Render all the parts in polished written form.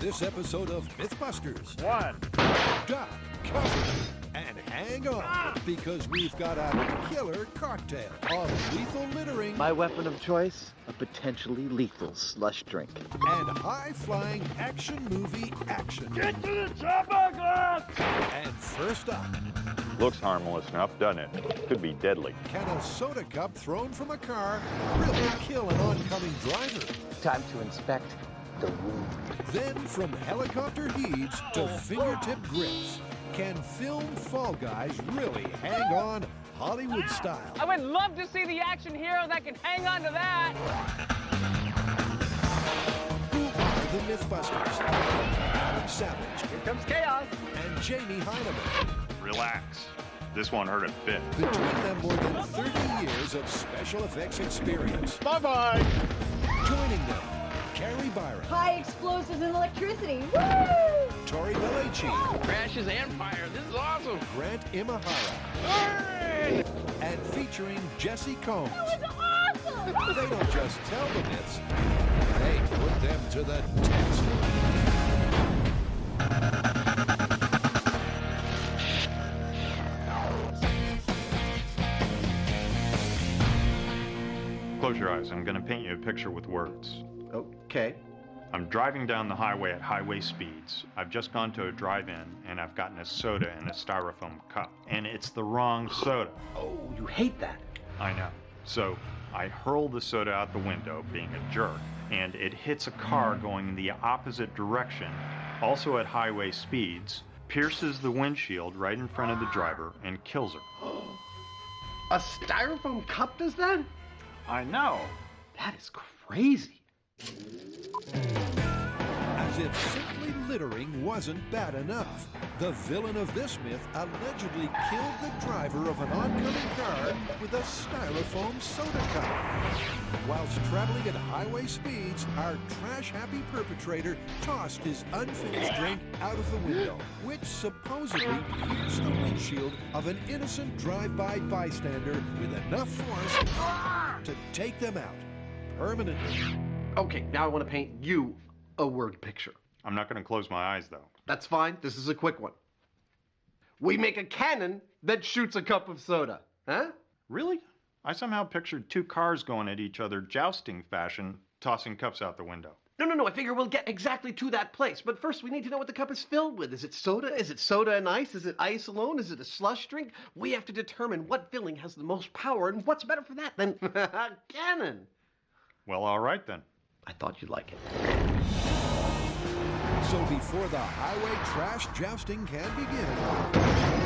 this episode of MythBusters. One. Duck, cover, and hang on, because we've got a killer cocktail of lethal littering. My weapon of choice, a potentially lethal slush drink. And high-flying action movie action. Get to the chopper, Glass! And first up, Looks harmless enough, doesn't it? Could be deadly. can a soda cup thrown from a car really kill an oncoming driver? Time to inspect the wound. Then from helicopter heaves to fingertip grips, can film Fall Guys really hang on Hollywood style? I would love to see the action hero that can hang on to that. Who are the MythBusters? Adam Savage Here comes chaos. and Jamie Heineman. Relax. This won't hurt a bit. Between them, more than 30 years of special effects experience. Bye-bye. Joining them, Carrie Byron, High explosives and electricity. Woo! Tori Belleci, Crashes and fire. This is awesome. Grant Imahara, and featuring Jesse Combs. That was awesome! They don't just tell the myths, they put them to the test. Close your eyes. I'm going to paint you a picture with words. Okay. I'm driving down the highway at highway speeds. I've just gone to a drive-in, and I've gotten a soda in a styrofoam cup. And it's the wrong soda. Oh, you hate that. I know. So I hurl the soda out the window, being a jerk, and it hits a car going in the opposite direction, also at highway speeds, pierces the windshield right in front of the driver, and kills her. A styrofoam cup does that? I know. That is crazy. As if simply littering wasn't bad enough, the villain of this myth allegedly killed the driver of an oncoming car with a styrofoam soda cup. Whilst traveling at highway speeds, our trash-happy perpetrator tossed his unfinished drink out of the window, which supposedly pierced the windshield of an innocent drive-by bystander with enough force to take them out permanently. Okay, now I want to paint you a word picture. I'm not going to close my eyes, though. That's fine. This is a quick one. We make a cannon that shoots a cup of soda. Huh? Really? I somehow pictured two cars going at each other jousting fashion, tossing cups out the window. No. I figure we'll get exactly to that place. But first, we need to know what the cup is filled with. Is it soda? Is it soda and ice? Is it ice alone? Is it a slush drink? We have to determine what filling has the most power, and what's better for that than cannon. Well, all right then. I thought you'd like it. So before the highway trash jousting can begin,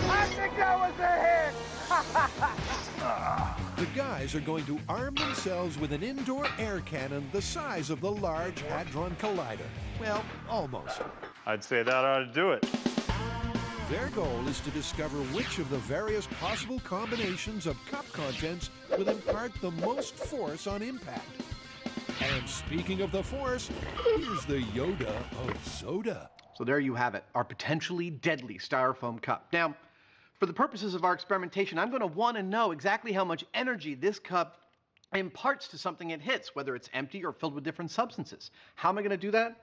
I think that was a hit. the guys are going to arm themselves with an indoor air cannon the size of the Large Hadron Collider. Well, almost. I'd say that ought to do it. Their goal is to discover which of the various possible combinations of cup contents will impart the most force on impact. And speaking of the force, here's the Yoda of soda. So there you have it, our potentially deadly styrofoam cup. Now, for the purposes of our experimentation, I'm going to want to know exactly how much energy this cup imparts to something it hits, whether it's empty or filled with different substances. How am I going to do that?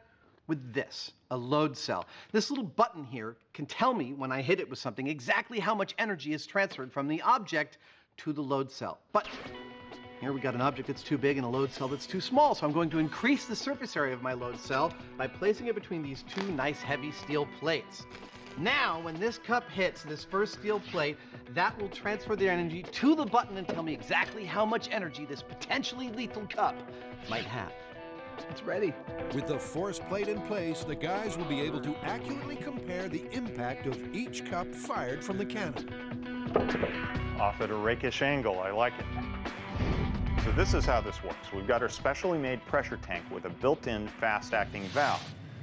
With this, a load cell. This little button here can tell me when I hit it with something exactly how much energy is transferred from the object to the load cell. But here we got an object that's too big and a load cell that's too small, so I'm going to increase the surface area of my load cell by placing it between these two nice heavy steel plates. Now, when this cup hits this first steel plate, that will transfer the energy to the button and tell me exactly how much energy this potentially lethal cup might have. It's ready. With the force plate in place, the guys will be able to accurately compare the impact of each cup fired from the cannon. Off at a rakish angle, I like it. So this is how this works. We've got our specially made pressure tank with a built-in fast-acting valve.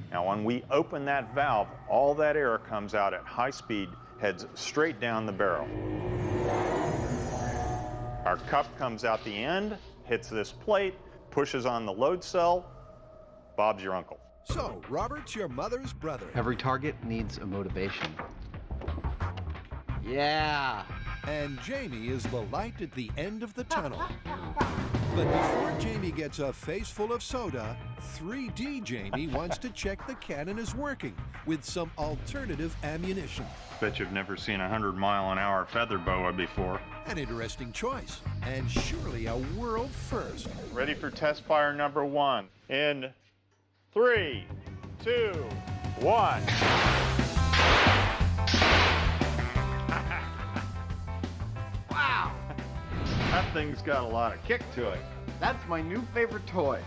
Now when we open that valve, all that air comes out at high speed, heads straight down the barrel. Our cup comes out the end, hits this plate, pushes on the load cell. Bob's your uncle. So, Robert's your mother's brother. Every target needs a motivation. Yeah. And Jamie is the light at the end of the tunnel. But before Jamie gets a face full of soda, 3D Jamie wants to check the cannon is working with some alternative ammunition. Bet you've never seen a 100-mile-an-hour feather boa before. An interesting choice, and surely a world first. Ready for test fire number 1 in 3, 2, 1. Wow! That thing's got a lot of kick to it. That's my new favorite toy.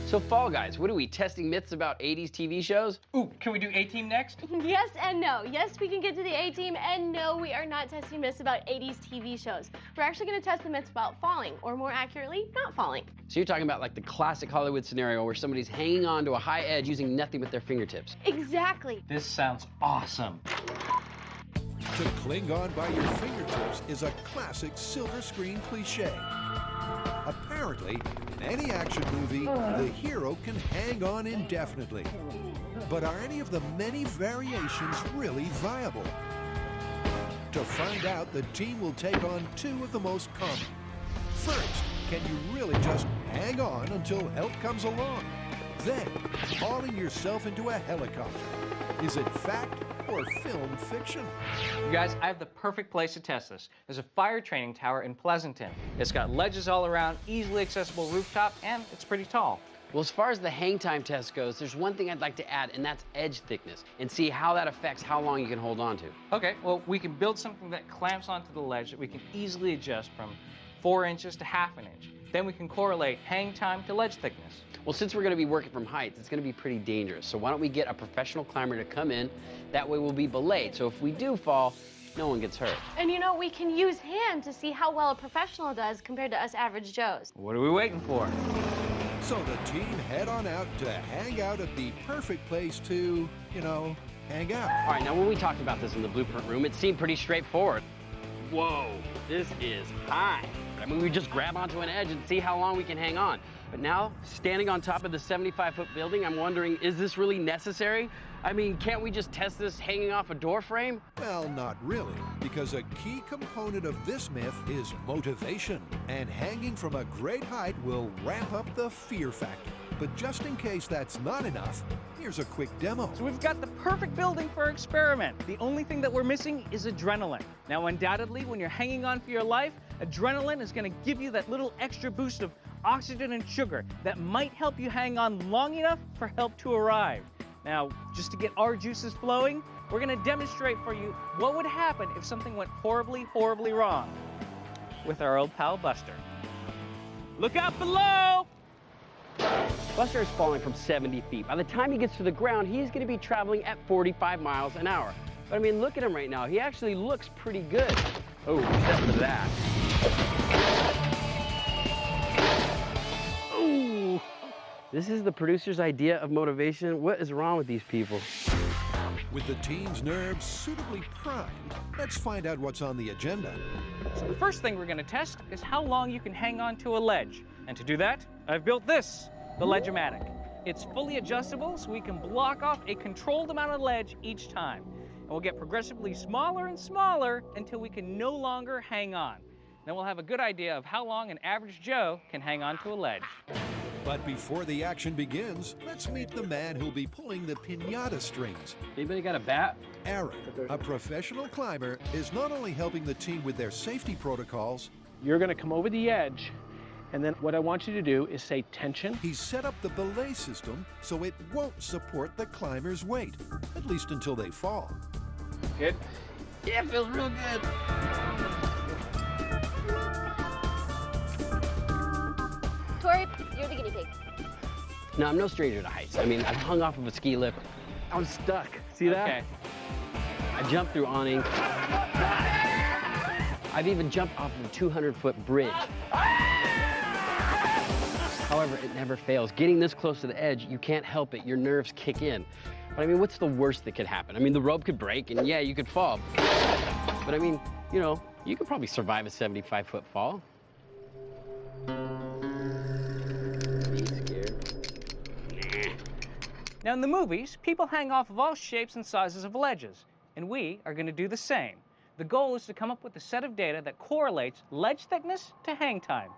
So Fall Guys, what are we, testing myths about 80s TV shows? Ooh, can we do A-Team next? Yes and no. Yes, we can get to the A-Team, and no, we are not testing myths about 80s TV shows. We're actually going to test the myths about falling, or more accurately, not falling. So you're talking about like the classic Hollywood scenario where somebody's hanging on to a high edge using nothing but their fingertips. Exactly. This sounds awesome. To cling on by your fingertips is a classic silver screen cliche. Apparently, in any action movie, the hero can hang on indefinitely. But are any of the many variations really viable? To find out, the team will take on 2 of the most common. First, can you really just hang on until help comes along? Then, hauling yourself into a helicopter. Is it fact or film fiction? You guys, I have the perfect place to test this. There's a fire training tower in Pleasanton. It's got ledges all around, easily accessible rooftop, and it's pretty tall. Well, as far as the hang time test goes, there's one thing I'd like to add, and that's edge thickness, and see how that affects how long you can hold on to. Okay, well, we can build something that clamps onto the ledge that we can easily adjust from 4 inches to ½ an inch. Then we can correlate hang time to ledge thickness. Well, since we're going to be working from heights, it's going to be pretty dangerous. So why don't we get a professional climber to come in? That way we'll be belayed. So if we do fall, no one gets hurt. And you know, we can use hand to see how well a professional does compared to us average Joes. What are we waiting for? So the team head on out to hang out at the perfect place to, hang out. All right, now when we talked about this in the blueprint room, it seemed pretty straightforward. Whoa, this is high. I mean, we just grab onto an edge and see how long we can hang on. But now, standing on top of the 75-foot building, I'm wondering, is this really necessary? I mean, can't we just test this hanging off a door frame? Well, not really, because a key component of this myth is motivation, and hanging from a great height will ramp up the fear factor. But just in case that's not enough, here's a quick demo. So we've got the perfect building for our experiment. The only thing that we're missing is adrenaline. Now, undoubtedly, when you're hanging on for your life, adrenaline is going to give you that little extra boost of oxygen and sugar that might help you hang on long enough for help to arrive. Now, just to get our juices flowing, we're going to demonstrate for you what would happen if something went horribly, horribly wrong with our old pal Buster. Look out below! Buster is falling from 70 feet. By the time he gets to the ground, he's going to be traveling at 45 miles an hour. But I mean, look at him right now. He actually looks pretty good. Oh, except for that. Ooh. This is the producer's idea of motivation. What is wrong with these people? With the team's nerves suitably primed, let's find out what's on the agenda. So the first thing we're going to test is how long you can hang on to a ledge. And to do that, I've built this, the Ledge-O-Matic. It's fully adjustable, so we can block off a controlled amount of ledge each time. And we'll get progressively smaller and smaller until we can no longer hang on. Then we'll have a good idea of how long an average Joe can hang on to a ledge. But before the action begins, let's meet the man who'll be pulling the piñata strings. Anybody got a bat? Aaron, a professional climber, is not only helping the team with their safety protocols. You're going to come over the edge, and then what I want you to do is say tension. He's set up the belay system so it won't support the climber's weight, at least until they fall. Good? Yeah, it feels real good. Tori, you're the guinea pig. No, I'm no stranger to heights. I mean, I've hung off of a ski lift. I was stuck. See that? Okay. I jumped through awnings. I've even jumped off of a 200-foot bridge. However, it never fails. Getting this close to the edge, you can't help it. Your nerves kick in. But I mean, what's the worst that could happen? I mean, the rope could break, and yeah, you could fall. But I mean, you know, you could probably survive a 75-foot fall. Be scared. Nah. Now, in the movies, people hang off of all shapes and sizes of ledges, and we are going to do the same. The goal is to come up with a set of data that correlates ledge thickness to hang time.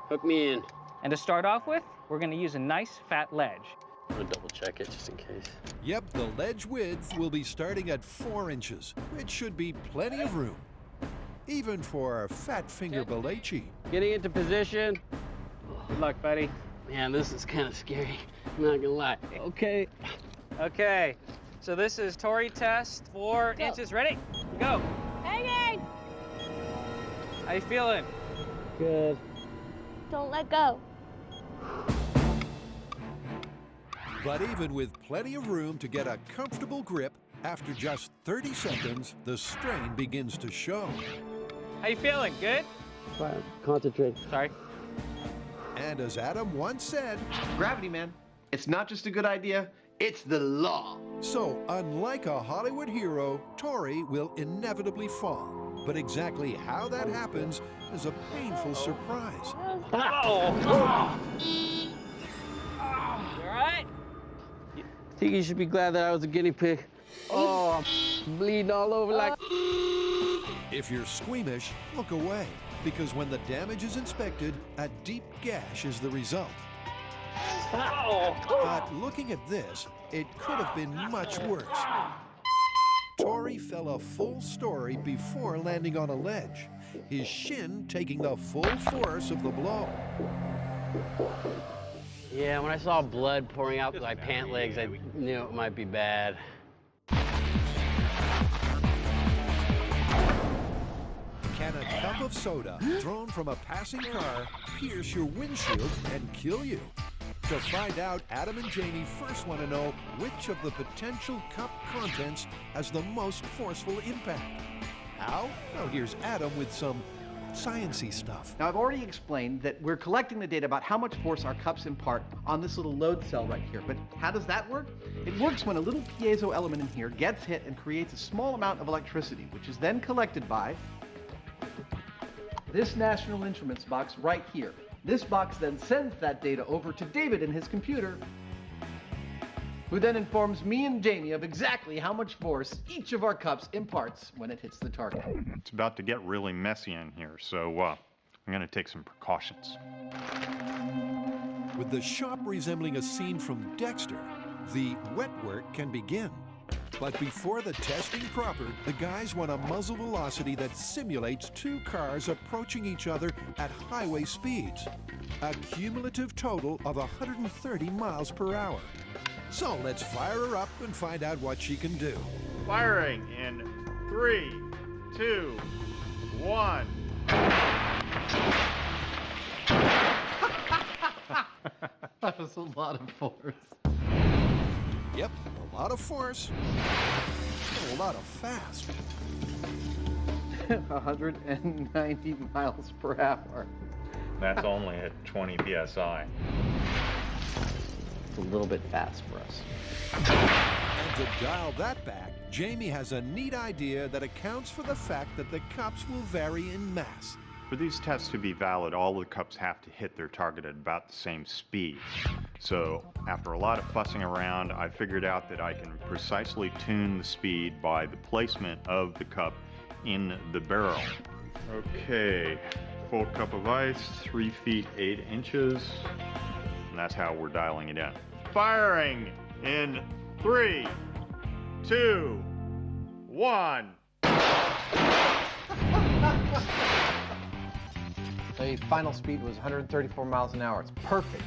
Hook me in. And to start off with, we're going to use a nice fat ledge. I'm gonna double check it just in case. Yep, the ledge width will be starting at 4 inches, which should be plenty of room. Even for Fat Finger Belleci. Getting into position. Good luck, buddy. Man, this is kind of scary. I'm not gonna lie. Okay. Okay, so this is Tori test, 4 inches. Ready? Go. Hanging! How you feeling? Good. Don't let go. But even with plenty of room to get a comfortable grip, after just 30 seconds, the strain begins to show. How you feeling? Good? Fine. Concentrate. Sorry. And as Adam once said, Gravity, man. It's not just a good idea, it's the law. so unlike a Hollywood hero, Tori will inevitably fall. But exactly how that happens is a painful surprise. Uh-oh. You all right? I think you should be glad that I was a guinea pig. Oh, I'm bleeding all over like... If you're squeamish, look away, because when the damage is inspected, a deep gash is the result. But looking at this, it could have been much worse. Tori fell a full story before landing on a ledge, his shin taking the full force of the blow. Yeah, when I saw blood pouring out my pant legs, I knew it might be bad. Can a cup of soda thrown from a passing car pierce your windshield and kill you? To find out, Adam and Jamie first want to know which of the potential cup contents has the most forceful impact. How? Well, here's Adam with some science-y stuff. Now, I've already explained that we're collecting the data about how much force our cups impart on this little load cell right here. But how does that work? It works when a little piezo element in here gets hit and creates a small amount of electricity, which is then collected by this National Instruments box right here. This box then sends that data over to David in his computer, who then informs me and Jamie of exactly how much force each of our cups imparts when it hits the target. It's about to get really messy in here, so I'm going to take some precautions. With the shop resembling a scene from Dexter, the wet work can begin. But before the testing proper, the guys want a muzzle velocity that simulates 2 cars approaching each other at highway speeds. A cumulative total of 130 miles per hour. So let's fire her up and find out what she can do. Firing in 3, 2, 1. That was a lot of force. Yep, a lot of force, and a lot of fast. 190 miles per hour. That's only at 20 psi. It's a little bit fast for us. And to dial that back, Jamie has a neat idea that accounts for the fact that the cups will vary in mass. For these tests to be valid, all the cups have to hit their target at about the same speed. So after a lot of fussing around, I figured out that I can precisely tune the speed by the placement of the cup in the barrel. Okay, full cup of ice, 3 feet 8 inches, and that's how we're dialing it in. Firing in 3, 2, 1. The final speed was 134 miles an hour. It's perfect.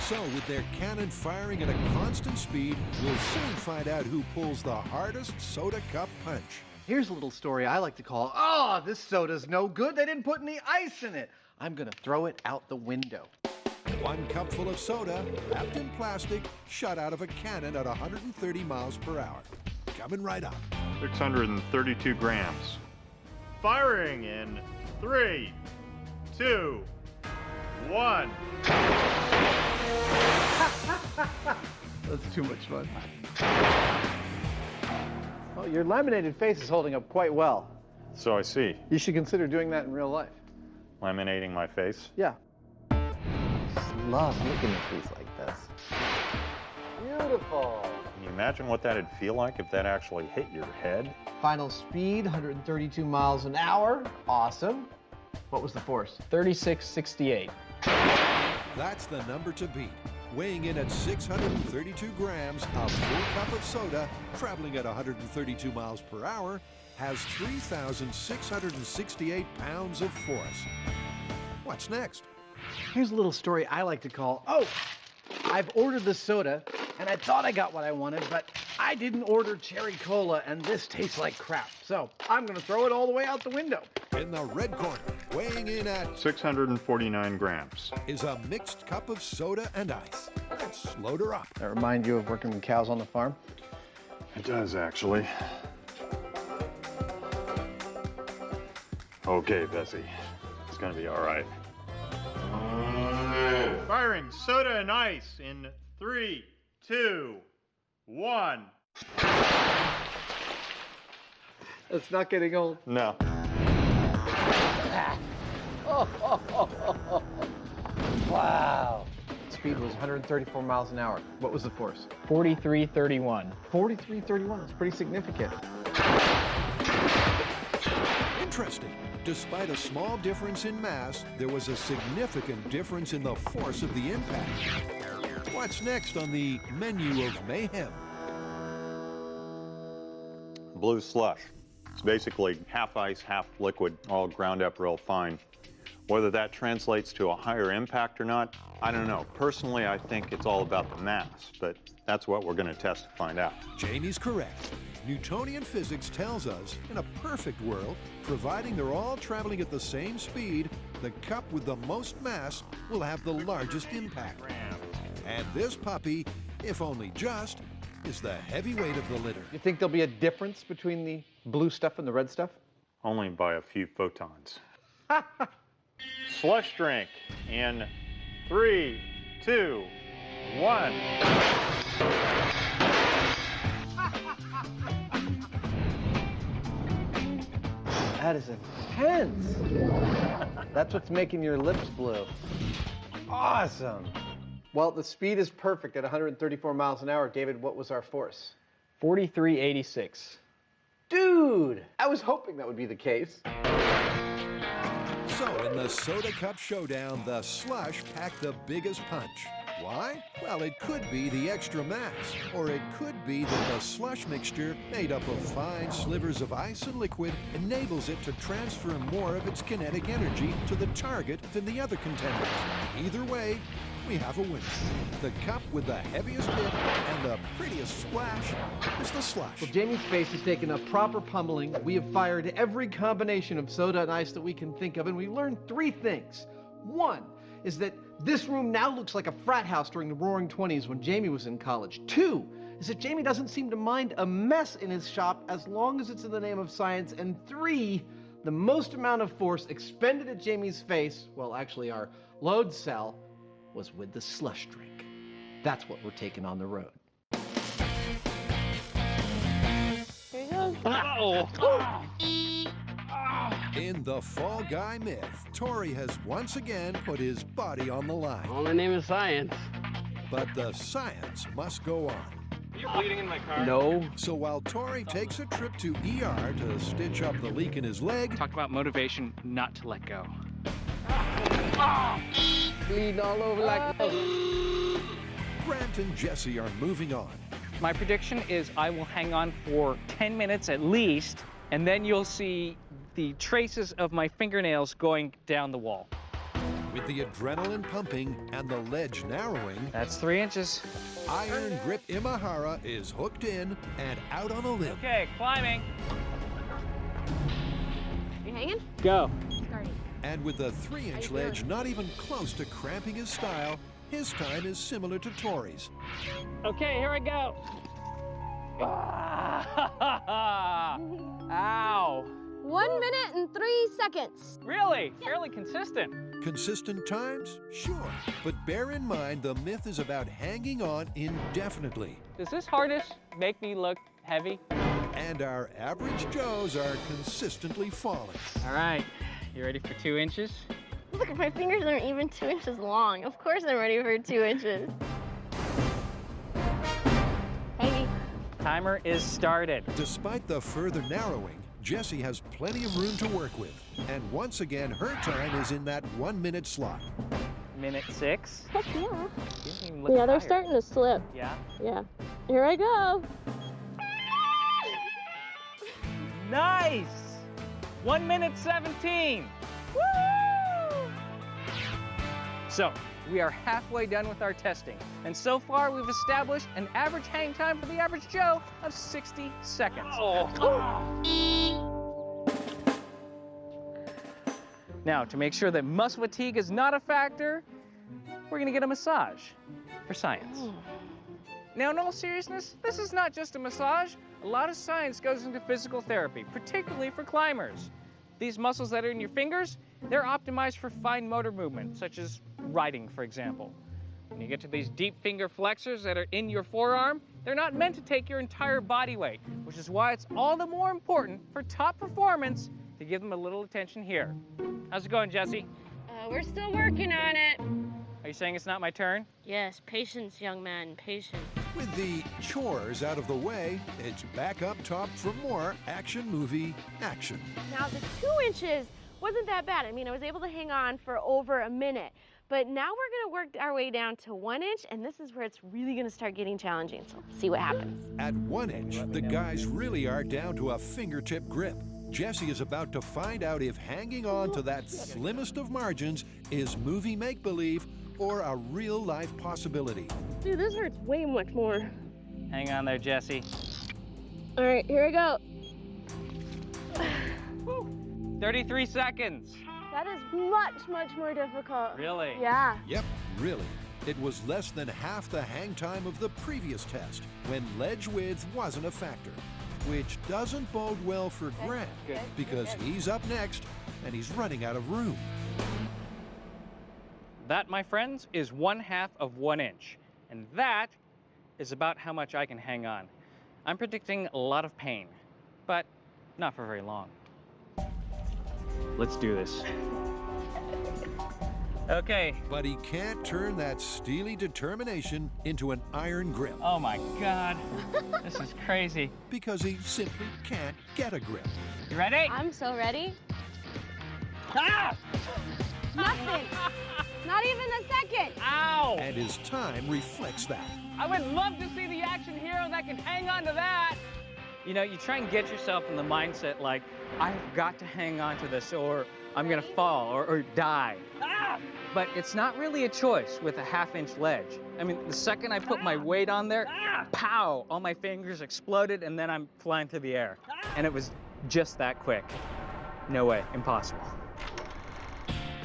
So with their cannon firing at a constant speed, we'll soon find out who pulls the hardest soda cup punch. Here's a little story I like to call, "Oh, this soda's no good. They didn't put any ice in it. I'm gonna throw it out the window." 1 cup full of soda, wrapped in plastic, shot out of a cannon at 130 miles per hour. Coming right up. 632 grams. Firing in 3, 2, 1. That's too much fun. Well, your laminated face is holding up quite well. So I see. You should consider doing that in real life. Laminating my face. Yeah. I just love looking at these like this. Beautiful. Beautiful. Can you imagine what that'd feel like if that actually hit your head? Final speed, 132 miles an hour. Awesome. What was the force? 3668. That's the number to beat. Weighing in at 632 grams, a full cup of soda, traveling at 132 miles per hour, has 3,668 pounds of force. What's next? Here's a little story I like to call, oh, I've ordered the soda, and I thought I got what I wanted, but I didn't order cherry cola, and this tastes like crap. So I'm gonna throw it all the way out the window. In the red corner, weighing in at 649 grams. is a mixed cup of soda and ice. Let's load her up. That remind you of working with cows on the farm? It does, actually. Okay, Bessie. It's gonna be all right. Firing soda and ice in 3, 2, 1. It's not getting old. No. Wow. Speed was 134 miles an hour. What was the force? 4331. 4331. That's pretty significant. Interesting. Despite a small difference in mass, there was a significant difference in the force of the impact. What's next on the menu of mayhem? Blue slush. It's basically half ice, half liquid, all ground up real fine. Whether that translates to a higher impact or not, I don't know. Personally, I think it's all about the mass, but that's what we're going to test to find out. Jamie's correct. Newtonian physics tells us, in a perfect world, providing they're all traveling at the same speed, the cup with the most mass will have the largest impact. And this puppy, if only just, is the heavyweight of the litter. You think there'll be a difference between the blue stuff and the red stuff? Only by a few photons. Slush drink in 3, 2, 1. That is intense. That's what's making your lips blue. Awesome. Well, the speed is perfect at 134 miles an hour. David, what was our force? 4386. Dude, I was hoping that would be the case. So in the soda cup showdown, the slush packed the biggest punch. Why? Well, it could be the extra mass, or it could be that the slush mixture, made up of fine slivers of ice and liquid, enables it to transfer more of its kinetic energy to the target than the other contenders. Either way, we have a winner. The cup with the heaviest hit and the prettiest splash is the slush. Well, Jamie's face has taken a proper pummeling. We have fired every combination of soda and ice that we can think of, and we learned 3 things. One is that this room now looks like a frat house during the Roaring '20s when Jamie was in college. 2 is that Jamie doesn't seem to mind a mess in his shop as long as it's in the name of science. And 3, the most amount of force expended at Jamie's face, well, actually our load cell, was with the slush drink. That's what we're taking on the road. Here he goes. In the Fall Guy myth, Tori has once again put his body on the line. All in the name of science. But the science must go on. Are you bleeding in my car? No. So while Tori takes a trip to ER to stitch up the leak in his leg, Talk about motivation not to let go. Bleeding all over like... Grant and Jesse are moving on. My prediction is I will hang on for 10 minutes at least, and then you'll see the traces of my fingernails going down the wall. With the adrenaline pumping and the ledge narrowing, That's 3 inches. Iron Grip Imahara is hooked in and out on a limb. Okay, climbing. You hanging? Go. Starting. And with the 3-inch How you ledge not even close to cramping his style, his time is similar to Tori's. Okay, here I go. Ow. 1 minute and 3 seconds. Really? Fairly consistent. Consistent times? Sure. But bear in mind the myth is about hanging on indefinitely. Does this harness make me look heavy? And our average Joes are consistently falling. All right, you ready for 2 inches? Look, my fingers aren't even 2 inches long. Of course I'm ready for 2 inches. Timer is started. Despite the further narrowing, Jessie has plenty of room to work with. And once again, her time is in that 1 minute slot. Minute 6. Heck yeah. You don't even look Yeah, they're tired. starting to slip. Yeah. Yeah. Here I go. Nice! 1 minute 17. Woo! So, we are halfway done with our testing. And so far, we've established an average hang time for the average Joe of 60 seconds. Now, to make sure that muscle fatigue is not a factor, we're gonna get a massage for science. Now, in all seriousness, this is not just a massage. A lot of science goes into physical therapy, particularly for climbers. These muscles that are in your fingers, they're optimized for fine motor movement, such as riding, for example. When you get to these deep finger flexors that are in your forearm, they're not meant to take your entire body weight, which is why it's all the more important for top performance to give them a little attention here. How's it going, Jessie? We're still working on it. Are you saying it's not my turn? Yes, patience, young man, patience. With the chores out of the way, it's back up top for more action movie action. Now, the 2 inches wasn't that bad. I mean, I was able to hang on for over a minute. But now we're gonna work our way down to 1 inch, and this is where it's really gonna start getting challenging. So see what happens. At 1 inch, the guys really are down to a fingertip grip. Jessie is about to find out if hanging on to that slimmest of margins is movie make-believe or a real-life possibility. Dude, this hurts way much more. Hang on there, Jessie. All right, here we go. 33 seconds. That is much, much more difficult. Really? Yeah. Yep, really. It was less than half the hang time of the previous test, when ledge width wasn't a factor, which doesn't bode well for Grant, Good. because he's up next and he's running out of room. That, my friends, is 1/2 of 1 inch. And that is about how much I can hang on. I'm predicting a lot of pain, but not for very long. Let's do this. Okay. But he can't turn that steely determination into an iron grip, Oh my God. This is crazy. because he simply can't get a grip. You ready? I'm so ready. Ah! Nothing. Not even a second. Ow! And his time reflects that. I would love to see the action hero that can hang on to that. You know, you try and get yourself in the mindset like, I've got to hang on to this or I'm gonna fall or die. Ah! But it's not really a choice with a 1/2 inch ledge. I mean, the second I put my weight on there, pow, all my fingers exploded and then I'm flying through the air. And it was just that quick. No way, impossible.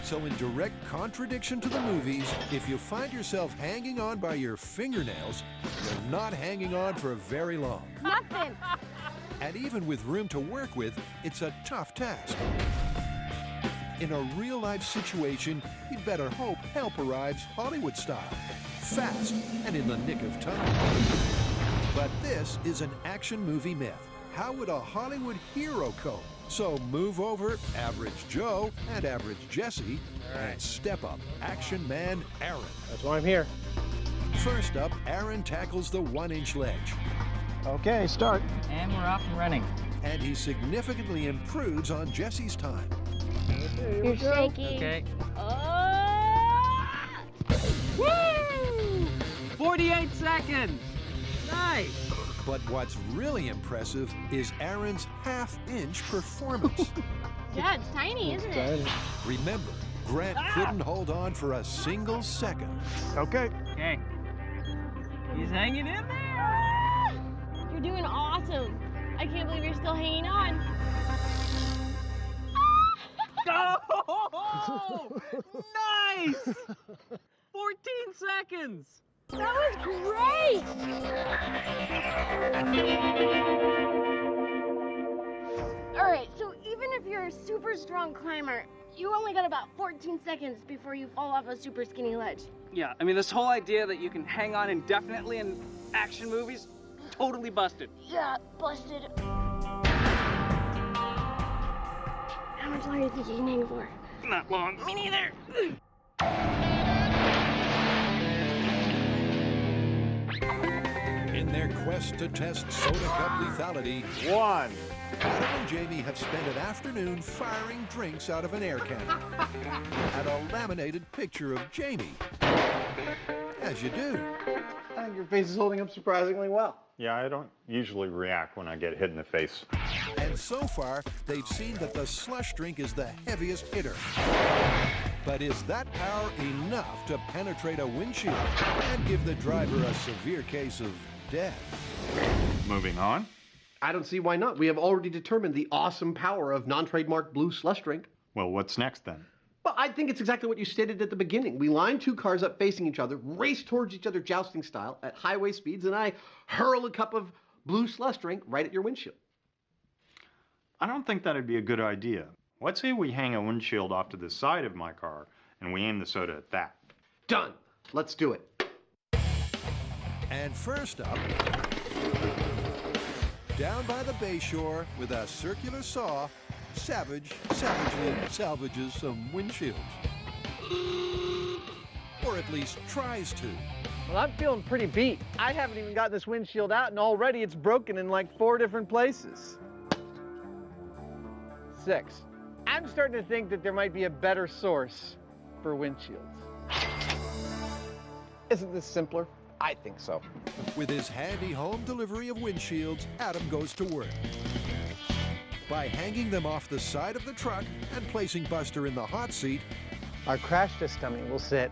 So in direct contradiction to the movies, if you find yourself hanging on by your fingernails, you're not hanging on for very long. Nothing. And even with room to work with, it's a tough task. In a real-life situation, you'd better hope help arrives Hollywood style, fast and in the nick of time. But this is an action movie myth. How would a Hollywood hero cope? So move over Average Joe and Average Jessie and step up Action Man Aaron. That's why I'm here. First up, Aaron tackles the 1 inch ledge, Okay, start. And we're off and running. and he significantly improves on Jessie's time. You're shaking. Okay. Oh! Woo! 48 seconds. Nice. But what's really impressive is Aaron's 1/2 inch performance. Yeah, it's tiny, isn't it? Remember, Grant couldn't hold on for a single second. Okay. Okay. He's hanging in there. Ah! You're doing awesome. I can't believe you're still hanging on. Oh! Nice! 14 seconds. That was great! All right, so even if you're a super strong climber, you only got about 14 seconds before you fall off a super skinny ledge. Yeah, I mean, this whole idea that you can hang on indefinitely in action movies, totally busted. Yeah, busted. How much longer do you think you can hang for? Not long. Me neither. In In their quest to test soda cup lethality, 1. Adam and Jamie have spent an afternoon firing drinks out of an air cannon and a laminated picture of Jamie. As you do. I think your face is holding up surprisingly well. Yeah, I don't usually react when I get hit in the face. And so far, they've seen that the slush drink is the heaviest hitter. But is that power enough to penetrate a windshield and give the driver a severe case of death? Moving on. I don't see why not. We have already determined the awesome power of non-trademark blue slush drink. Well, what's next then? Well, I think it's exactly what you stated at the beginning. We line two cars up facing each other, race towards each other jousting style at highway speeds, and I hurl a cup of blue slush drink right at your windshield. I don't think that'd be a good idea. Let's say we hang a windshield off to the side of my car and we aim the soda at that. Done. Let's do it. And first up, down by the bay shore with a circular saw, savagely salvages some windshields. Or at least tries to. Well, I'm feeling pretty beat. I haven't even got this windshield out, and already it's broken in like 4 different places. 6. I'm starting to think that there might be a better source for windshields. Isn't this simpler? I think so. With his handy home delivery of windshields, Adam goes to work. By hanging them off the side of the truck and placing Buster in the hot seat, Our crash test dummy will sit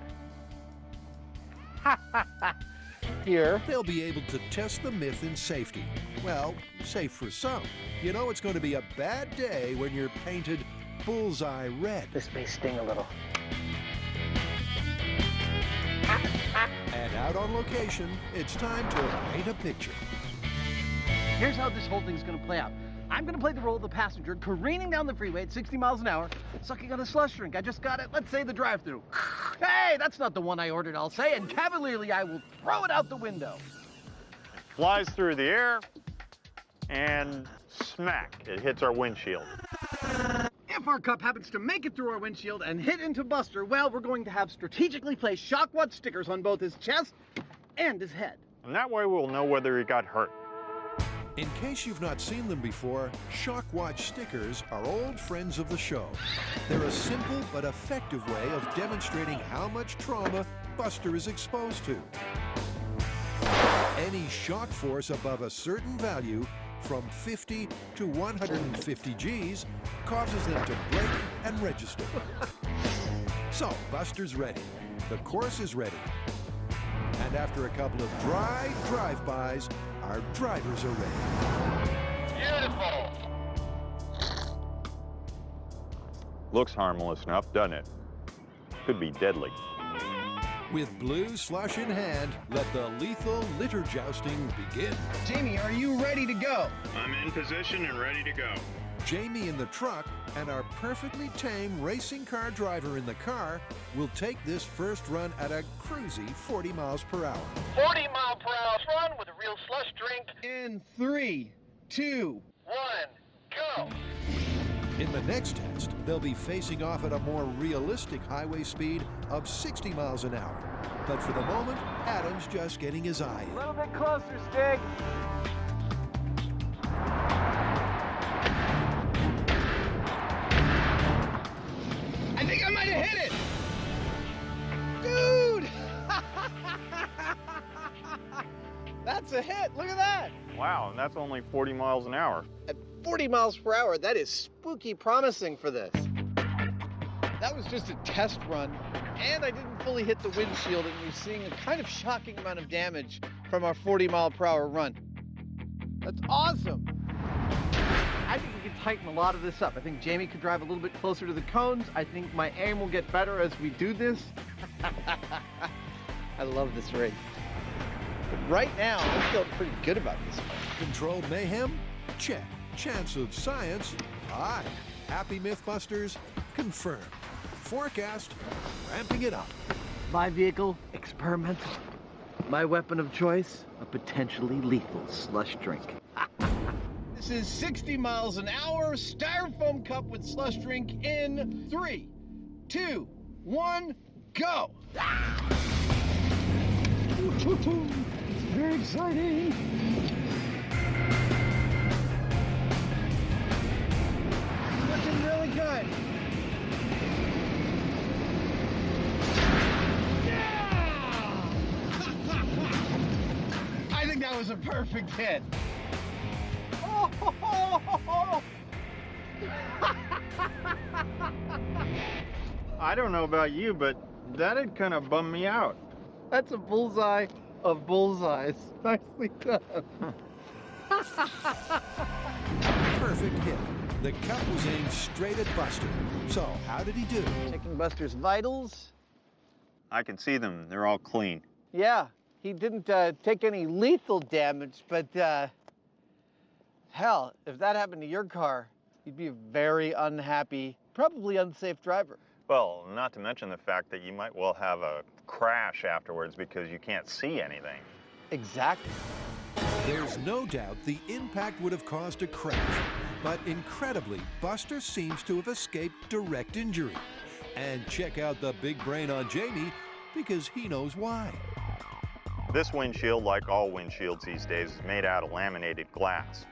here. they'll be able to test the myth in safety. Well, safe for some. You know it's going to be a bad day when you're painted bullseye red. This may sting a little. And out on location, it's time to paint a picture. Here's how this whole thing's gonna play out. I'm gonna play the role of the passenger careening down the freeway at 60 miles an hour, sucking on a slush drink. I just got it, let's say the drive-through. Hey, that's not the one I ordered, I'll say, and cavalierly I will throw it out the window. Flies through the air and smack, it hits our windshield. If our cup happens to make it through our windshield and hit into Buster, well, we're going to have strategically placed shock watch stickers on both his chest and his head. And that way we'll know whether he got hurt. In case you've not seen them before, Shock Watch stickers are old friends of the show. They're a simple but effective way of demonstrating how much trauma Buster is exposed to. Any shock force above a certain value, from 50 to 150 Gs, causes them to break and register. So, Buster's ready. The course is ready. And after a couple of dry drive-bys, our drivers are ready. Beautiful. Looks harmless enough, doesn't it? Could be deadly. With blue slush in hand, let the lethal litter jousting begin. Jamie, are you ready to go? I'm in position and ready to go. Jamie in the truck and our perfectly tame racing car driver in the car will take this first run at a cruisy 40 miles per hour. 40-mile-per-hour run with a real slush drink. In 3, 2, 1, go. In the next test, they'll be facing off at a more realistic highway speed of 60 miles an hour. But for the moment, Adam's just getting his eye in. A little bit closer, Stig. I think I might have hit it! Dude! That's a hit. Look at that. Wow, and that's only 40 miles an hour. At 40 miles per hour, that is spooky promising for this. That was just a test run, and I didn't fully hit the windshield, and we're seeing a kind of shocking amount of damage from our 40-mile-per-hour run. That's awesome. I think we can tighten a lot of this up. I think Jamie could drive a little bit closer to the cones. I think my aim will get better as we do this. I love this race. But right now, I'm feeling pretty good about this one. Controlled mayhem? Check. Chance of science? Aye. Happy MythBusters? Confirmed. Forecast? Ramping it up. My vehicle, experimental. My weapon of choice, a potentially lethal slush drink. This is 60 miles an hour, styrofoam cup with slush drink in 3, 2, 1, go! very exciting. Looking really good. I think that was a perfect hit. I don't know about you, but that'd kind of bum me out. That's a bullseye of bullseyes. Nicely done. Perfect hit. The cup was aimed straight at Buster. So how did he do? Checking Buster's vitals. I can see them. They're all clean. Yeah, he didn't take any lethal damage, but hell, if that happened to your car, you'd be a very unhappy, probably unsafe driver. Well, not to mention the fact that you might well have a crash afterwards because you can't see anything. Exactly. There's no doubt the impact would have caused a crash, but incredibly, Buster seems to have escaped direct injury. And check out the big brain on Jamie, because he knows why. This windshield, like all windshields these days, is made out of laminated glass.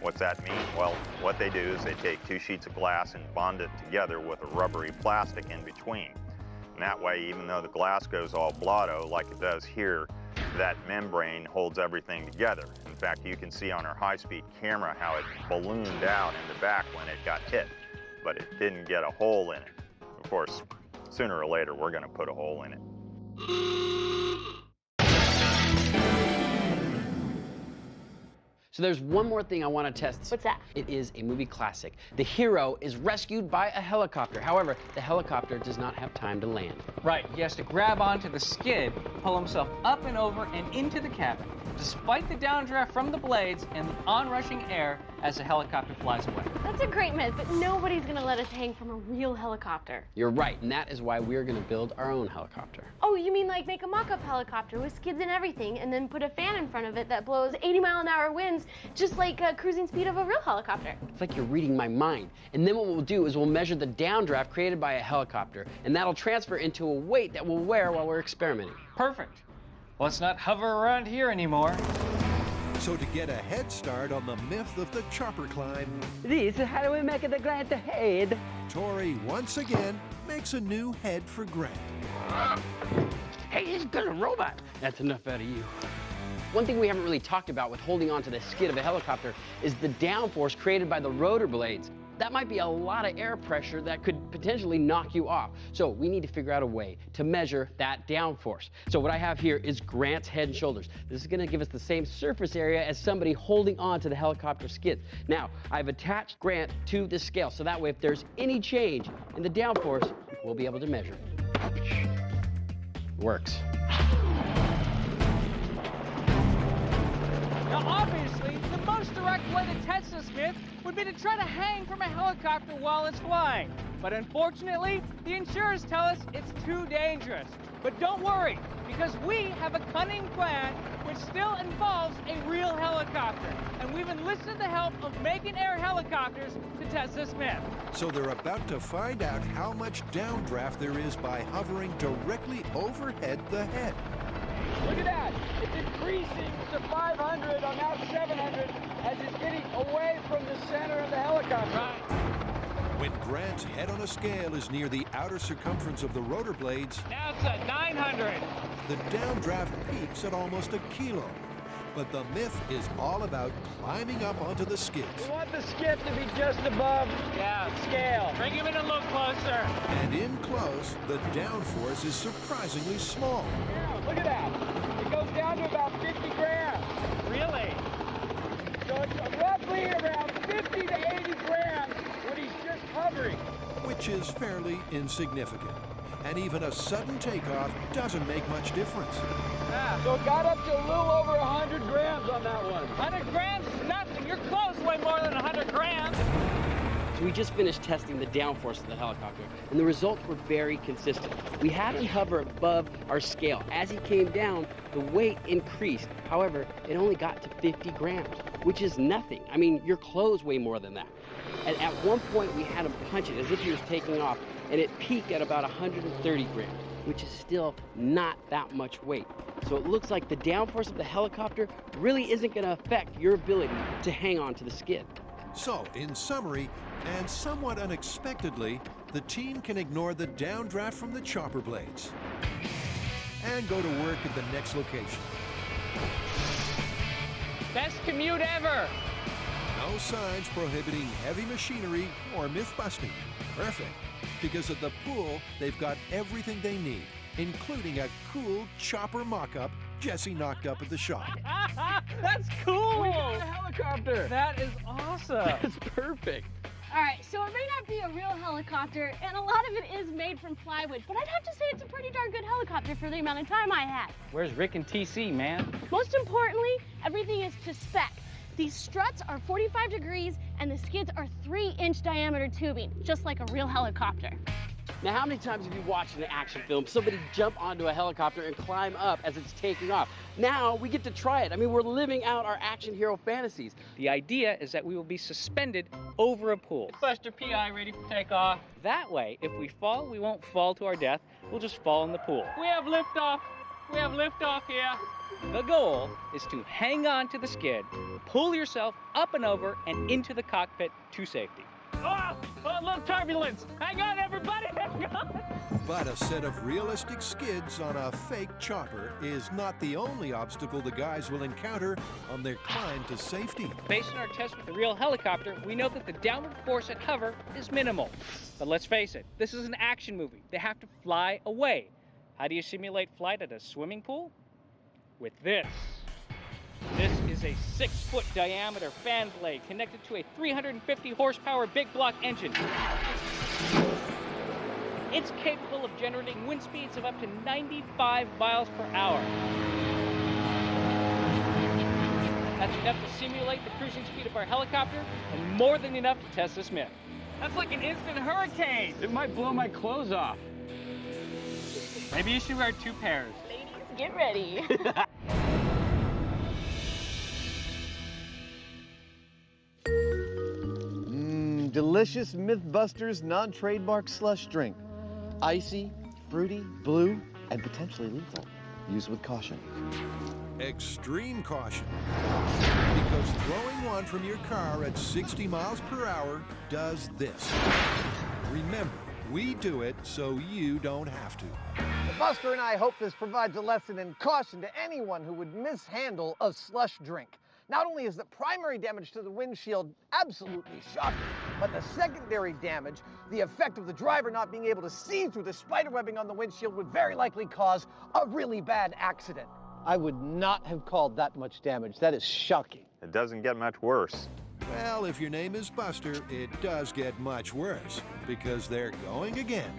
What's that mean? Well, what they do is they take two sheets of glass and bond it together with a rubbery plastic in between. And that way, even though the glass goes all blotto like it does here, that membrane holds everything together. In fact, you can see on our high-speed camera how it ballooned out in the back when it got hit, but it didn't get a hole in it. Of course, sooner or later, we're going to put a hole in it. So there's one more thing I want to test. What's that? It is a movie classic. The hero is rescued by a helicopter. However, the helicopter does not have time to land. Right, he has to grab onto the skid, pull himself up and over and into the cabin, despite the downdraft from the blades and the onrushing air as the helicopter flies away. That's a great myth, but nobody's gonna let us hang from a real helicopter. You're right, and that is why we're going to build our own helicopter. Oh, you mean like make a mock-up helicopter with skids and everything, and then put a fan in front of it that blows 80-mile-an-hour winds, just like cruising speed of a real helicopter. It's like you're reading my mind. And then what we'll do is we'll measure the downdraft created by a helicopter, and that'll transfer into a weight that we'll wear while we're experimenting. Perfect. Let's not hover around here anymore. So to get a head start on the myth of the chopper climb, This is how do we make it the Grant ahead. Tori once again makes a new head for Grant. Hey, it's a robot. That's enough out of you. One thing we haven't really talked about with holding on to the skid of a helicopter is the downforce created by the rotor blades. That might be a lot of air pressure that could potentially knock you off. So we need to figure out a way to measure that downforce. So what I have here is Grant's head and shoulders. This is gonna give us the same surface area as somebody holding on to the helicopter skids. Now, I've attached Grant to the scale, so that way if there's any change in the downforce, we'll be able to measure it. Works. Now, obviously, the most direct way to test this myth would be to try to hang from a helicopter while it's flying. But unfortunately, the insurers tell us it's too dangerous. But don't worry, because we have a cunning plan which still involves a real helicopter. And we've enlisted the help of Macon Air helicopters to test this myth. So they're about to find out how much downdraft there is by hovering directly overhead the head. Look at that. It's increasing to 500 or now 700 as it's getting away from the center of the helicopter. Right. When Grant's head on a scale is near the outer circumference of the rotor blades, Now it's at 900. the downdraft peaks at almost a kilo. But the myth is all about climbing up onto the skids. We want the skid to be just above Yeah. the scale. Bring him in a little closer. And in close, the downforce is surprisingly small. Yeah, look at that. It goes down to about 50 grams. Really? So it's roughly around 50 to 80 grams when he's just hovering. Which is fairly insignificant. And even a sudden takeoff doesn't make much difference. Yeah. So it got up to a little over 100 grams on that one. 100 grams is nothing. You're close, way more than 100 grams. So we just finished testing the downforce of the helicopter, and the results were very consistent. We had him hover above our scale. As he came down, the weight increased. However, it only got to 50 grams, which is nothing. I mean, your clothes weigh more than that. And at one point, we had him punch it as if he was taking off, and it peaked at about 130 grams. which is still not that much weight. So it looks like the downforce of the helicopter really isn't going to affect your ability to hang on to the skid. So, in summary, and somewhat unexpectedly, the team can ignore the downdraft from the chopper blades and go to work at the next location. Best commute ever. No signs prohibiting heavy machinery or myth busting. Perfect. Because at the pool, they've got everything they need, including a cool chopper mock-up Jesse knocked up at the shop. That's cool. We got a helicopter. That is awesome. That's perfect. All right, so it may not be a real helicopter, and a lot of it is made from plywood, but I'd have to say it's a pretty darn good helicopter for the amount of time I had. Where's Rick and TC, man? Most importantly, everything is to spec. These struts are 45 degrees, and the skids are 3-inch diameter tubing, just like a real helicopter. Now, how many times have you watched in an action film somebody jump onto a helicopter and climb up as it's taking off? Now we get to try it. I mean, we're living out our action hero fantasies. The idea is that we will be suspended over a pool. Buster PI ready for takeoff. That way, if we fall, we won't fall to our death. We'll just fall in the pool. We have liftoff. We have liftoff here. The goal is to hang on to the skid, pull yourself up and over and into the cockpit to safety. Oh, a little turbulence. Hang on, everybody, hang on. But a set of realistic skids on a fake chopper is not the only obstacle the guys will encounter on their climb to safety. Based on our test with the real helicopter, we know that the downward force at hover is minimal. But let's face it, this is an action movie. They have to fly away. How do you simulate flight at a swimming pool? With this. This is a 6-foot diameter fan blade connected to a 350 horsepower big block engine. It's capable of generating wind speeds of up to 95 miles per hour. That's enough to simulate the cruising speed of our helicopter and more than enough to test this myth. That's like an instant hurricane. It might blow my clothes off. Maybe you should wear 2 pairs. Ladies, get ready. Delicious MythBusters non-trademark slush drink. Icy, fruity, blue, and potentially lethal. Use with caution. Extreme caution. Because throwing one from your car at 60 miles per hour does this. Remember, we do it so you don't have to. Buster and I hope this provides a lesson in caution to anyone who would mishandle a slush drink. Not only is the primary damage to the windshield absolutely shocking, but the secondary damage, the effect of the driver not being able to see through the spiderwebbing on the windshield, would very likely cause a really bad accident. I would not have called that much damage. That is shocking. It doesn't get much worse. Well, if your name is Buster, it does get much worse, because they're going again.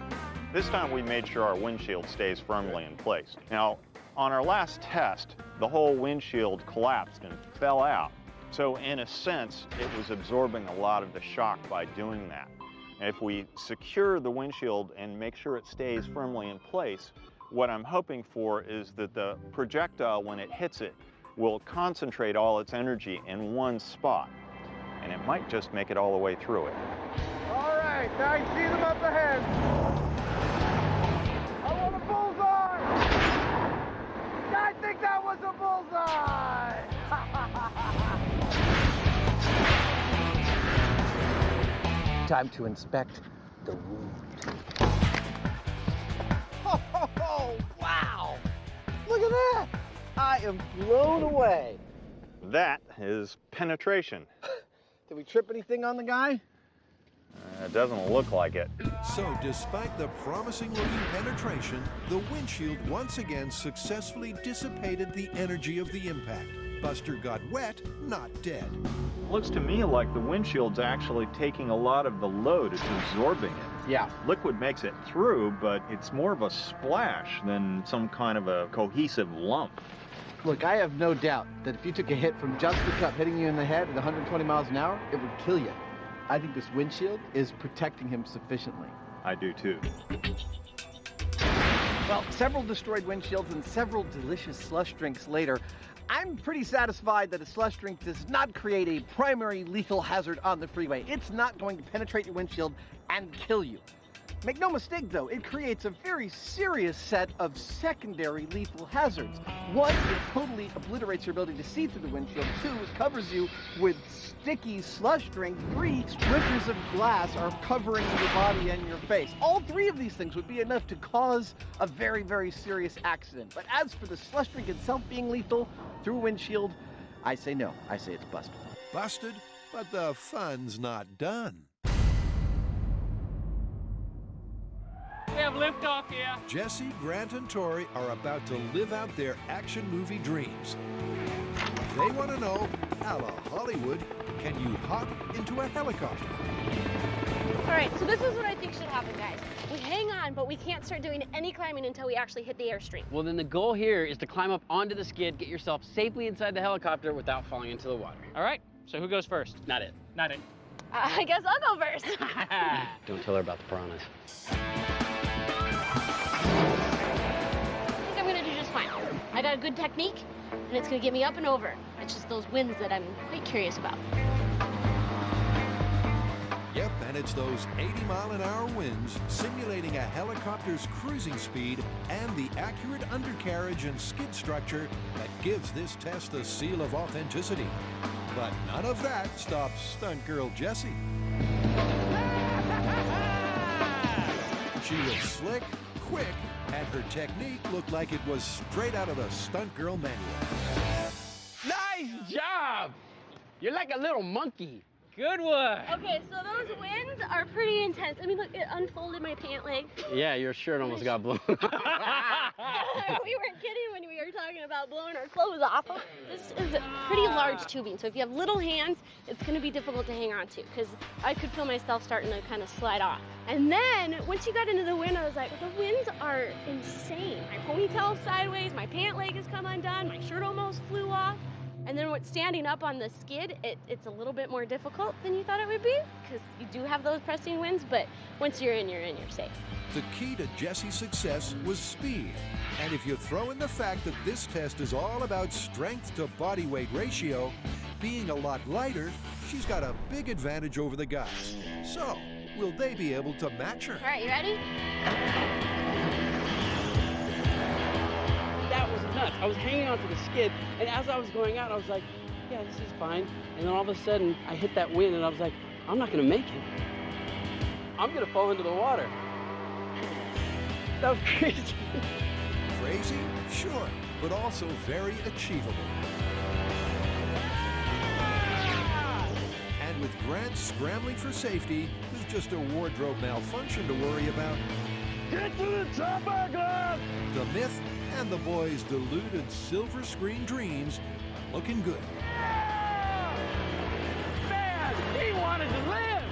This time we made sure our windshield stays firmly in place. Now, on our last test, the whole windshield collapsed and fell out. So in a sense, it was absorbing a lot of the shock by doing that. And if we secure the windshield and make sure it stays firmly in place, what I'm hoping for is that the projectile, when it hits it, will concentrate all its energy in one spot. And it might just make it all the way through it. All right, now you see them up ahead. I want a bullseye! I think that was a bullseye! Time to inspect the wound. Oh, wow! Look at that! I am blown away. That is penetration. Did we trip anything on the guy? It doesn't look like it. So despite the promising-looking penetration, the windshield once again successfully dissipated the energy of the impact. Buster got wet, not dead. Looks to me like the windshield's actually taking a lot of the load. It's absorbing it. Yeah. Liquid makes it through, but it's more of a splash than some kind of a cohesive lump. Look, I have no doubt that if you took a hit from just the cup hitting you in the head at 120 miles an hour, it would kill you. I think this windshield is protecting him sufficiently. I do too. Well, several destroyed windshields and several delicious slush drinks later, I'm pretty satisfied that a slush drink does not create a primary lethal hazard on the freeway. It's not going to penetrate your windshield and kill you. Make no mistake, though, it creates a very serious set of secondary lethal hazards. One, it totally obliterates your ability to see through the windshield. Two, it covers you with sticky slush drink. Three, splinters of glass are covering your body and your face. All three of these things would be enough to cause a very, very serious accident. But as for the slush drink itself being lethal through a windshield, I say no. I say it's busted. Busted, but the fun's not done. We have liftoff here. Jesse, Grant, and Tori are about to live out their action movie dreams. They want to know, a la Hollywood, can you hop into a helicopter? All right, so this is what I think should happen, guys. We hang on, but we can't start doing any climbing until we actually hit the airstream. Well, then the goal here is to climb up onto the skid, get yourself safely inside the helicopter without falling into the water. All right, so who goes first? Not it. Not it. I guess I'll go first. Don't tell her about the piranhas. I think I'm gonna do just fine. I got a good technique, and it's gonna get me up and over. It's just those winds that I'm quite curious about. Yep, and it's those 80-mile-an-hour winds simulating a helicopter's cruising speed and the accurate undercarriage and skid structure that gives this test a seal of authenticity. But none of that stops stunt girl Jessie. She was slick, quick, and her technique looked like it was straight out of the stunt girl manual. Nice job! You're like a little monkey. Good one. Okay, so those winds are pretty intense. I mean, look, it unfolded my pant leg. Yeah, your shirt almost got blown. We weren't kidding when we were talking about blowing our clothes off. This is pretty large tubing, so if you have little hands, it's going to be difficult to hang on to, because I could feel myself starting to kind of slide off. And then, once you got into the wind, I was like, the winds are insane. My ponytail's sideways, my pant leg has come undone, my shirt almost flew off. And then what's standing up on the skid, it's a little bit more difficult than you thought it would be, because you do have those pressing winds, but once you're in, you're safe. The key to Jessie's success was speed. And if you throw in the fact that this test is all about strength to body weight ratio, being a lot lighter, she's got a big advantage over the guys. So, will they be able to match her? All right, you ready? That was nuts. I was hanging onto the skid, and as I was going out, I was like, yeah, this is fine. And then all of a sudden, I hit that wind, and I was like, I'm not gonna make it. I'm gonna fall into the water. That was crazy. Crazy? Sure, but also very achievable. And with Grant scrambling for safety, with just a wardrobe malfunction to worry about, Get to the chopper, Grant! the myth and the boys' deluded silver screen dreams are looking good. Man, he wanted to live!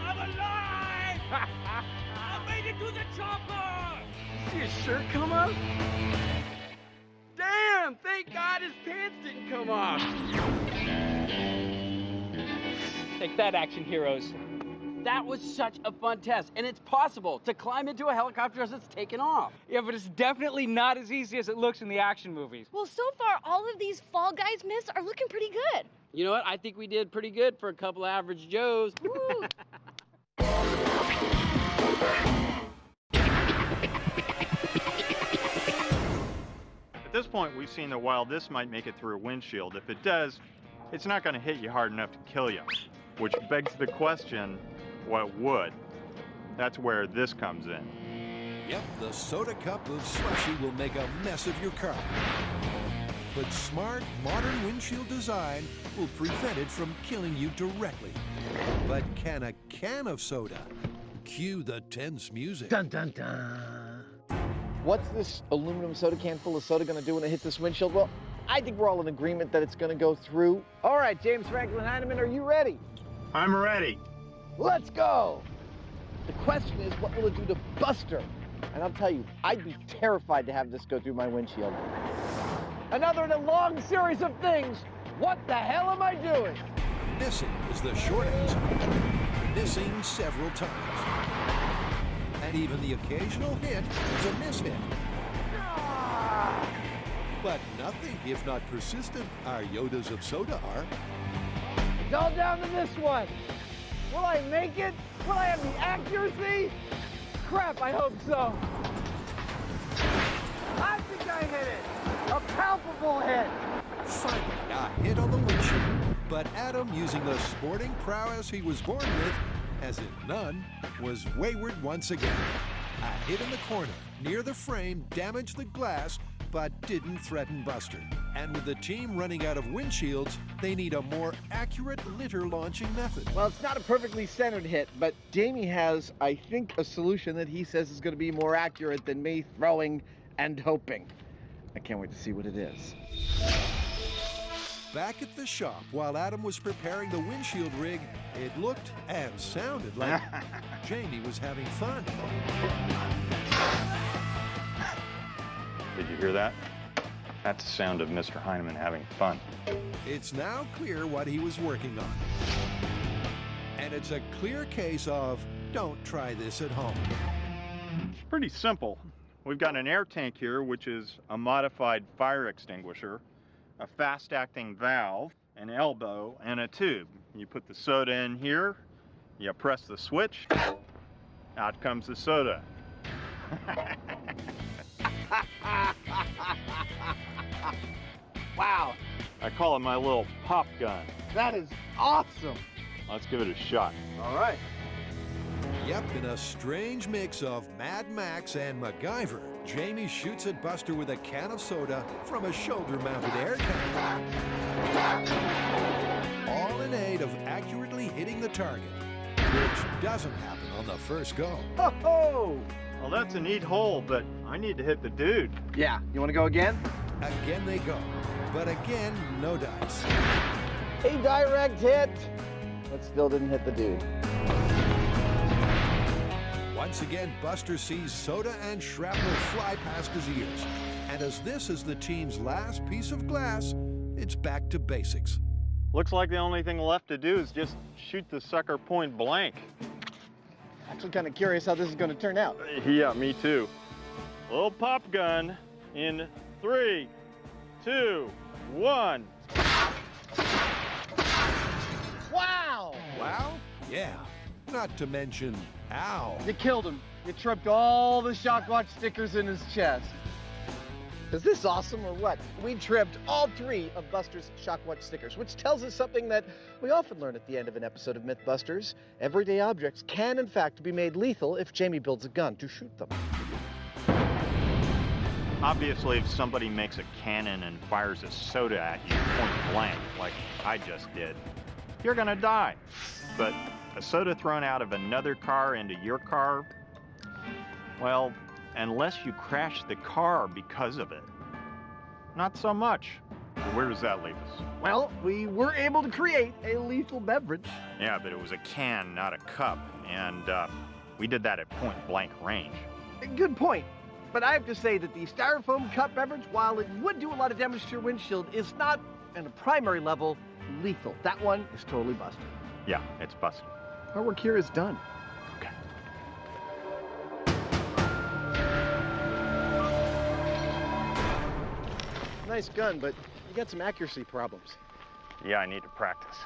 I'm alive! I made it to the chopper! See his shirt come up? Damn, thank God his pants didn't come off. Take that, action heroes. That was such a fun test, and it's possible to climb into a helicopter as it's taken off. Yeah, but it's definitely not as easy as it looks in the action movies. Well, so far, all of these Fall Guys myths are looking pretty good. You know what? I think we did pretty good for a couple of average Joes. Ooh. At this point, we've seen that while this might make it through a windshield, if it does, it's not going to hit you hard enough to kill you. Which begs the question, what would? That's where this comes in. Yep, the soda cup of slushy will make a mess of your car. But smart, modern windshield design will prevent it from killing you directly. But can a can of soda? Cue the tense music. Dun, dun, dun. What's this aluminum soda can full of soda going to do when it hits this windshield? Well, I think we're all in agreement that it's going to go through. All right, James Franklin Heineman, are you ready? I'm ready. Let's go! The question is, what will it do to Buster? And I'll tell you, I'd be terrified to have this go through my windshield. Another in a long series of things. What the hell am I doing? Missing is the short answer. Missing several times. And even the occasional hit is a mishit. But nothing, if not persistent, our Yodas of soda are. It's all down to this one. Will I make it? Will I have the accuracy? Crap, I hope so. I think I hit it. A palpable hit. Finally, a hit on the windshield. But Adam, using the sporting prowess he was born with, as in none, was wayward once again. A hit in the corner, near the frame, damaged the glass, but didn't threaten Buster. And with the team running out of windshields, they need a more accurate litter launching method. Well, it's not a perfectly centered hit, but Jamie has, I think, a solution that he says is going to be more accurate than me throwing and hoping. I can't wait to see what it is. Back at the shop, while Adam was preparing the windshield rig, it looked and sounded like Jamie was having fun. Did you hear that? That's the sound of Mr. Heineman having fun. It's now clear what he was working on. And it's a clear case of don't try this at home. It's pretty simple. We've got an air tank here, which is a modified fire extinguisher, a fast-acting valve, an elbow, and a tube. You put the soda in here, you press the switch, out comes the soda. Wow, I call it my little pop gun. that is awesome. Let's give it a shot. All right. Yep, in a strange mix of Mad Max and MacGyver, Jamie shoots at Buster with a can of soda from a shoulder-mounted air tank. All in aid of accurately hitting the target, which doesn't happen on the first go. Ho-ho! Well, that's a neat hole, but I need to hit the dude. Yeah, you want to go again? Again they go, but again, no dice. A direct hit, but still didn't hit the dude. Once again, Buster sees soda and shrapnel fly past his ears. And as this is the team's last piece of glass, it's back to basics. Looks like the only thing left to do is just shoot the sucker point blank. Actually kind of curious how this is going to turn out. Yeah, me too. Little pop gun in 3, 2, 1. Wow! Wow? Yeah. Not to mention, ow. You killed him. You tripped all the Shockwatch stickers in his chest. Is this awesome or what? We tripped all 3 of Buster's Shockwatch stickers, which tells us something that we often learn at the end of an episode of MythBusters. Everyday objects can, in fact, be made lethal if Jamie builds a gun to shoot them. Obviously, if somebody makes a cannon and fires a soda at you point blank, like I just did, you're gonna die. But a soda thrown out of another car into your car, well, unless you crash the car because of it, not so much. Where does that leave us? Well, we were able to create a lethal beverage. Yeah, but it was a can, not a cup, and we did that at point blank range. Good point. But I have to say that the styrofoam cup beverage, while it would do a lot of damage to your windshield, is not, on a primary level, lethal. That one is totally busted. Yeah, it's busted. Our work here is done. Okay. Nice gun, but you got some accuracy problems. Yeah, I need to practice.